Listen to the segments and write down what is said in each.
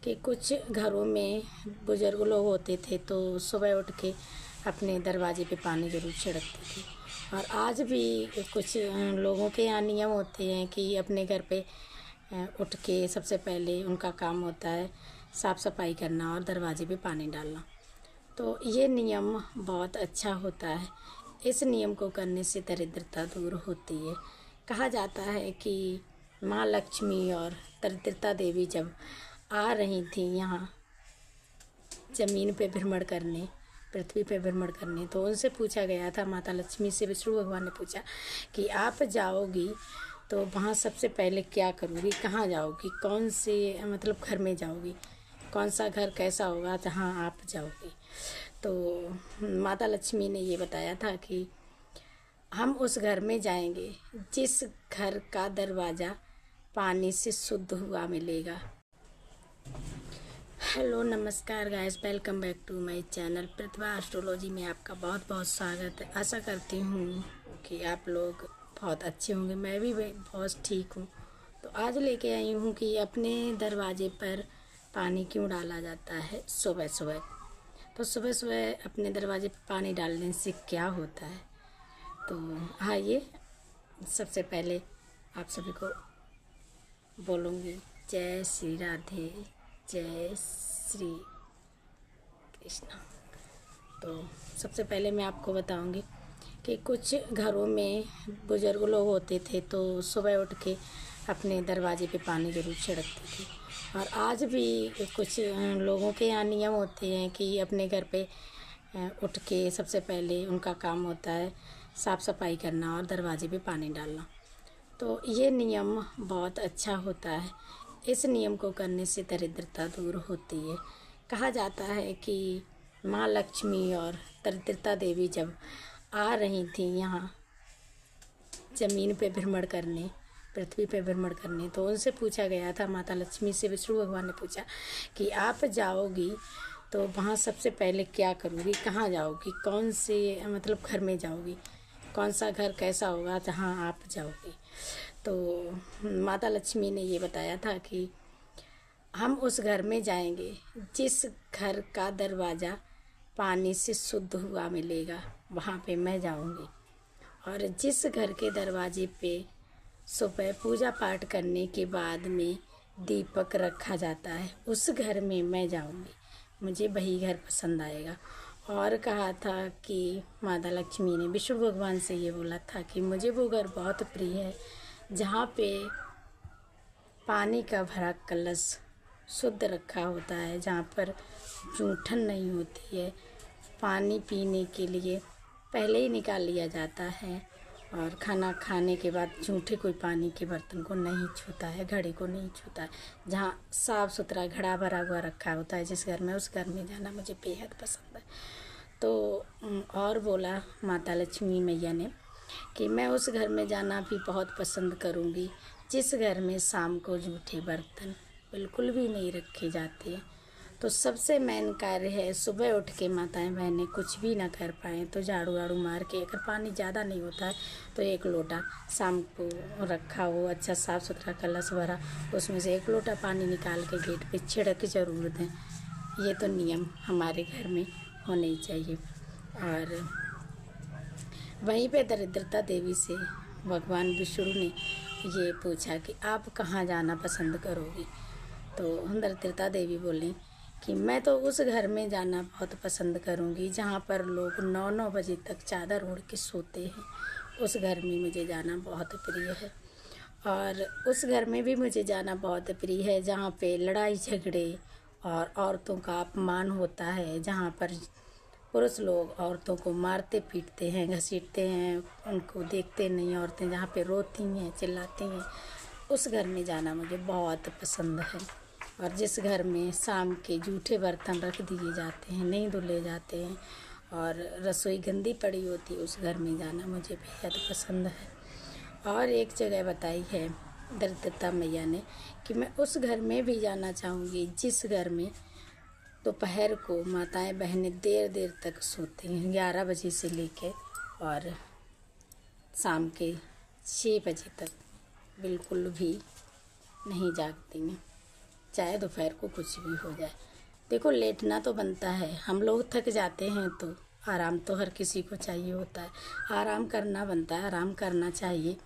कि कुछ घरों में बुज़ुर्ग लोग होते थे तो सुबह उठ के अपने दरवाजे पे पानी ज़रूर छिड़कते थे। और आज भी कुछ लोगों के यहाँ नियम होते हैं कि अपने घर पे उठ के सबसे पहले उनका काम होता है साफ़ सफाई करना और दरवाजे पे पानी डालना। तो ये नियम बहुत अच्छा होता है। इस नियम को करने से दरिद्रता दूर होती है। कहा जाता है कि माँ लक्ष्मी और दरिद्रता देवी जब आ रही थी यहाँ ज़मीन पे भ्रमण करने, पृथ्वी पे भ्रमण करने, तो उनसे पूछा गया था, माता लक्ष्मी से विष्णु भगवान ने पूछा कि आप जाओगी तो वहाँ सबसे पहले क्या करोगी, कहाँ जाओगी, कौन से मतलब घर में जाओगी, कौन सा घर कैसा होगा जहाँ आप जाओगी। तो माता लक्ष्मी ने ये बताया था कि हम उस घर में जाएंगे जिस घर का दरवाज़ा पानी से शुद्ध हुआ मिलेगा। हेलो नमस्कार guys, welcome back to my channel Pratibha astrology में आपका बहुत बहुत स्वागत है। आशा करती हूँ कि आप लोग बहुत अच्छे होंगे। मैं भी बहुत ठीक हूँ। तो आज लेके आई हूँ कि अपने दरवाजे पर पानी क्यों डाला जाता है सुबह सुबह। तो सुबह सुबह अपने दरवाजे पर पानी डालने से क्या होता है, तो आइए सबसे पहले आप सभी को बोलूँगी जय श्री राधे, जय श्री कृष्णा। तो सबसे पहले मैं आपको बताऊंगी कि कुछ घरों में बुज़ुर्ग लोग होते थे तो सुबह उठ के अपने दरवाजे पे पानी ज़रूर छिड़कते थे। और आज भी कुछ लोगों के यहाँ नियम होते हैं कि अपने घर पे उठ के सबसे पहले उनका काम होता है साफ़ सफाई करना और दरवाजे पे पानी डालना। तो ये नियम बहुत अच्छा होता है। इस नियम को करने से दरिद्रता दूर होती है। कहा जाता है कि माँ लक्ष्मी और दरिद्रता देवी जब आ रही थी यहाँ ज़मीन पे भ्रमण करने, पृथ्वी पे भ्रमण करने, तो उनसे पूछा गया था, माता लक्ष्मी से विष्णु भगवान ने पूछा कि आप जाओगी तो वहाँ सबसे पहले क्या करोगी, कहाँ जाओगी, कौन से मतलब घर में जाओगी, कौन सा घर कैसा होगा जहाँ आप जाओगी। तो माता लक्ष्मी ने ये बताया था कि हम उस घर में जाएंगे जिस घर का दरवाज़ा पानी से शुद्ध हुआ मिलेगा, वहाँ पे मैं जाऊँगी। और जिस घर के दरवाजे पे सुबह पूजा पाठ करने के बाद में दीपक रखा जाता है, उस घर में मैं जाऊँगी। मुझे वही घर पसंद आएगा। और कहा था कि माता लक्ष्मी ने विष्णु भगवान से ये बोला था कि मुझे वो घर बहुत प्रिय है जहाँ पे पानी का भरा कलश शुद्ध रखा होता है, जहाँ पर जूठन नहीं होती है। पानी पीने के लिए पहले ही निकाल लिया जाता है और खाना खाने के बाद जूठे कोई पानी के बर्तन को नहीं छूता है, घड़े को नहीं छूता है। जहाँ साफ़ सुथरा घड़ा भरा हुआ रखा होता है जिस घर में, उस घर में जाना मुझे बेहद पसंद है। तो और बोला माता लक्ष्मी मैया ने कि मैं उस घर में जाना भी बहुत पसंद करूँगी जिस घर में शाम को जूठे बर्तन बिल्कुल भी नहीं रखे जाते हैं। तो सबसे मेन कार्य है सुबह उठ के माताएं बहनें कुछ भी ना कर पाएँ तो झाड़ू वाड़ू मार के, अगर पानी ज़्यादा नहीं होता है तो एक लोटा शाम को रखा हो, अच्छा साफ़ सुथरा कलश भरा, उसमें से एक लोटा पानी निकाल के गेट पे छिड़क ज़रूर दें। ये तो नियम हमारे घर में होने ही चाहिए। और वहीं पे दरिद्रता देवी से भगवान विष्णु ने ये पूछा कि आप कहाँ जाना पसंद करोगी। तो दरिद्रता देवी बोली कि मैं तो उस घर में जाना बहुत पसंद करूँगी जहाँ पर लोग 9-9 बजे तक चादर ओढ़ के सोते हैं। उस घर में मुझे जाना बहुत प्रिय है। और उस घर में भी मुझे जाना बहुत प्रिय है जहाँ पे लड़ाई झगड़े और औरतों का अपमान होता है, जहाँ पर पुरुष लोग औरतों को मारते पीटते हैं, घसीटते हैं, उनको देखते नहीं औरतें, जहाँ पे रोती हैं चिल्लाती हैं, उस घर में जाना मुझे बहुत पसंद है। और जिस घर में शाम के जूठे बर्तन रख दिए जाते हैं, नहीं धुले जाते हैं और रसोई गंदी पड़ी होती है, उस घर में जाना मुझे बेहद पसंद है। और एक जगह बताई है दरिद्रता मैया ने कि मैं उस घर में भी जाना चाहूँगी जिस घर में दोपहर को माताएं बहनें देर देर तक सोती हैं, 11 बजे से लेके और शाम के 6 बजे तक बिल्कुल भी नहीं जागती हैं। चाहे दोपहर को कुछ भी हो जाए। देखो लेटना तो बनता है, हम लोग थक जाते हैं तो आराम तो हर किसी को चाहिए होता है, आराम करना बनता है, आराम करना चाहिए।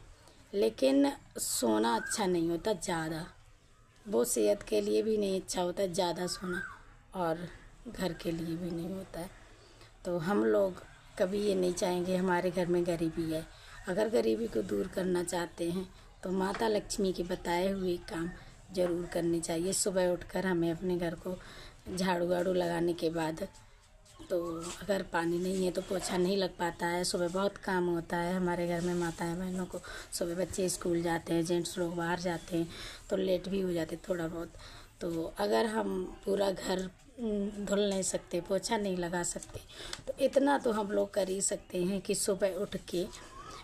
लेकिन सोना अच्छा नहीं होता ज़्यादा, वो सेहत के लिए भी नहीं अच्छा होता है ज़्यादा सोना, और घर के लिए भी नहीं होता है। तो हम लोग कभी ये नहीं चाहेंगे हमारे घर में गरीबी है। अगर गरीबी को दूर करना चाहते हैं तो माता लक्ष्मी के बताए हुए काम ज़रूर करने चाहिए। सुबह उठकर हमें अपने घर को झाड़ू वाड़ू लगाने के बाद, तो अगर पानी नहीं है तो पोछा नहीं लग पाता है। सुबह बहुत काम होता है हमारे घर में माताएं बहनों को। सुबह बच्चे स्कूल जाते हैं, जेंट्स लोग बाहर जाते हैं, तो लेट भी हो जाते थोड़ा बहुत। तो अगर हम पूरा घर धुल नहीं सकते, पोछा नहीं लगा सकते, तो इतना तो हम लोग कर ही सकते हैं कि सुबह उठ के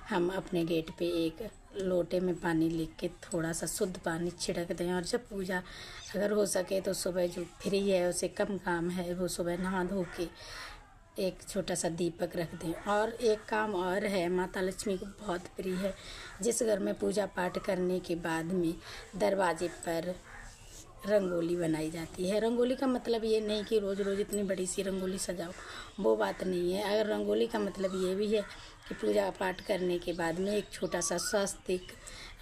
हम अपने गेट पे एक लोटे में पानी लेके थोड़ा सा शुद्ध पानी छिड़क दें। और जब पूजा अगर हो सके तो सुबह जो फ्री है, उसे कम काम है, वो सुबह नहा धो के एक छोटा सा दीपक रख दें। और एक काम और है, माता लक्ष्मी को बहुत प्रिय है, जिस घर में पूजा पाठ करने के बाद में दरवाजे पर रंगोली बनाई जाती है। रंगोली का मतलब ये नहीं कि रोज़ रोज़ इतनी बड़ी सी रंगोली सजाओ, वो बात नहीं है। अगर रंगोली का मतलब ये भी है कि पूजा पाठ करने के बाद में एक छोटा सा स्वस्तिक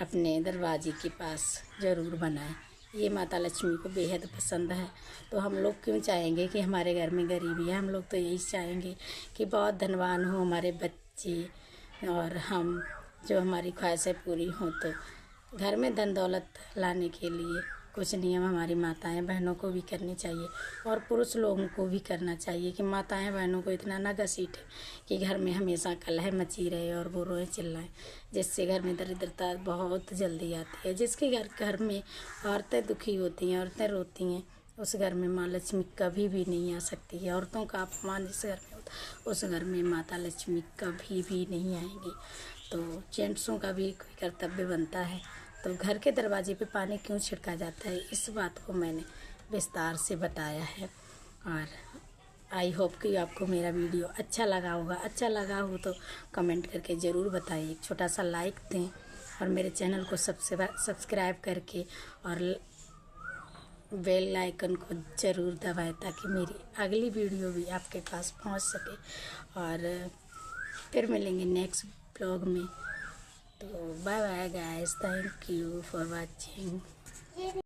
अपने दरवाजे के पास ज़रूर बनाएं। ये माता लक्ष्मी को बेहद पसंद है। तो हम लोग क्यों चाहेंगे कि हमारे घर में गरीबी है? हम लोग तो यही चाहेंगे कि बहुत धनवान हो हमारे बच्चे और हम, जो हमारी ख्वाहिशें पूरी हों। तो घर में धन दौलत लाने के लिए कुछ नियम हमारी माताएं बहनों को भी करने चाहिए, और पुरुष लोगों को भी करना चाहिए कि माताएं बहनों को इतना ना घसीटे कि घर में हमेशा कलह मची रहे और वो रोए चिल्लाएं, जिससे घर में दरिद्रता बहुत जल्दी आती है। जिसके घर में औरतें दुखी होती हैं, औरतें रोती हैं, उस घर में माँ लक्ष्मी कभी भी नहीं आ सकती है। औरतों का अपमान जिस घर में होता उस घर में माता लक्ष्मी कभी भी नहीं आएंगी। तो जेंट्सों का भी कोई कर्तव्य बनता है। तो घर के दरवाजे पे पानी क्यों छिड़का जाता है, इस बात को मैंने विस्तार से बताया है। और आई होप कि आपको मेरा वीडियो अच्छा लगा होगा। अच्छा लगा हो तो कमेंट करके ज़रूर बताइए, एक छोटा सा लाइक दें, और मेरे चैनल को सब्सक्राइब करके और बेल आइकन को ज़रूर दबाएं, ताकि मेरी अगली वीडियो भी आपके पास पहुंच सके। और फिर मिलेंगे नेक्स्ट ब्लॉग में। तो bye bye guys, thank you for watching.